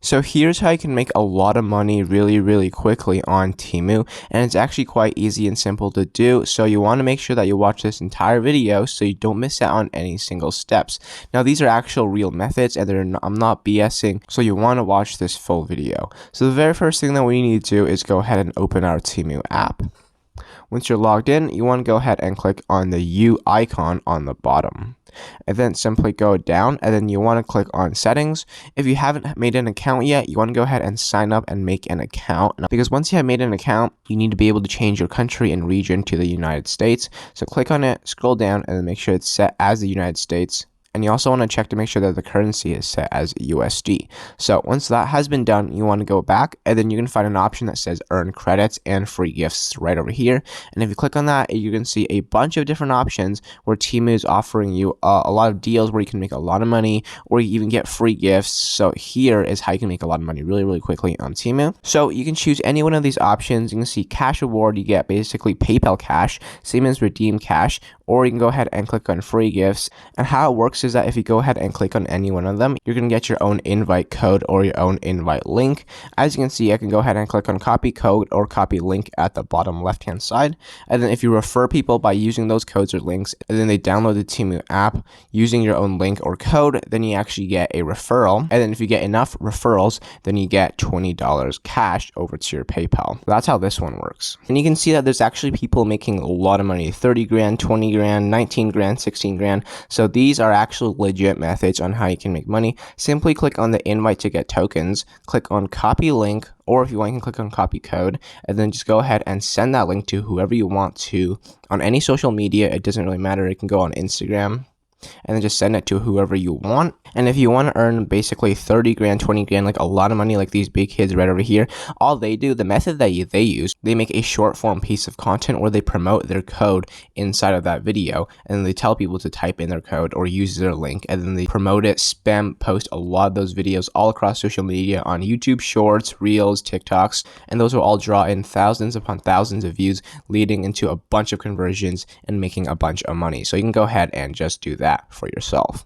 So here's how you can make a lot of money really quickly on Temu, and it's actually quite easy and simple to do. So you want to make sure that you watch this entire video so you don't miss out on any single steps. Now these are actual real methods, and I'm not BSing, so you want to watch this full video. So the very first thing that we need to do is go ahead and open our Temu app. Once you're logged in, you want to go ahead and click on the U icon on the bottom. And then simply go down, and then you want to click on settings. If you haven't made an account yet, you want to go ahead and sign up and make an account. Now, because once you have made an account, you need to be able to change your country and region to the United States. So click on it, scroll down, and then make sure it's set as the United States. And you also want to check to make sure that the currency is set as USD. So once that has been done, you want to go back, and then you can find an option that says earn credits and free gifts right over here. And if you click on that, you can see a bunch of different options where Temu is offering you a lot of deals where you can make a lot of money, or you even get free gifts. So here is how you can make a lot of money really quickly on Temu. So you can choose any one of these options. You can see cash reward, you get basically PayPal cash, same as redeem cash, or you can go ahead and click on free gifts. And how it works is that if you go ahead and click on any one of them, you're going to get your own invite code or your own invite link. As you can see, I can go ahead and click on copy code or copy link at the bottom left hand side. And then if you refer people by using those codes or links, and then they download the Temu app using your own link or code, then you actually get a referral. And then if you get enough referrals, then you get $20 cash over to your PayPal. That's how this one works. And you can see that there's actually people making a lot of money, 30 grand, 20 grand, 19 grand, 16 grand. So these are actual legit methods on how you can make money. Simply click on the invite to get tokens, click on copy link, or if you want, you can click on copy code, and then just go ahead and send that link to whoever you want to on any social media. It doesn't really matter. It can go on Instagram, and then just send it to whoever you want. And if you want to earn basically 30 grand, 20 grand, like a lot of money, like these big kids right over here, all they do, the method that they use, they make a short form piece of content where they promote their code inside of that video, and then they tell people to type in their code or use their link, and then they promote it, spam post a lot of those videos all across social media on YouTube Shorts, Reels, TikToks, and those will all draw in thousands upon thousands of views, leading into a bunch of conversions and making a bunch of money. So you can go ahead and just do that for yourself.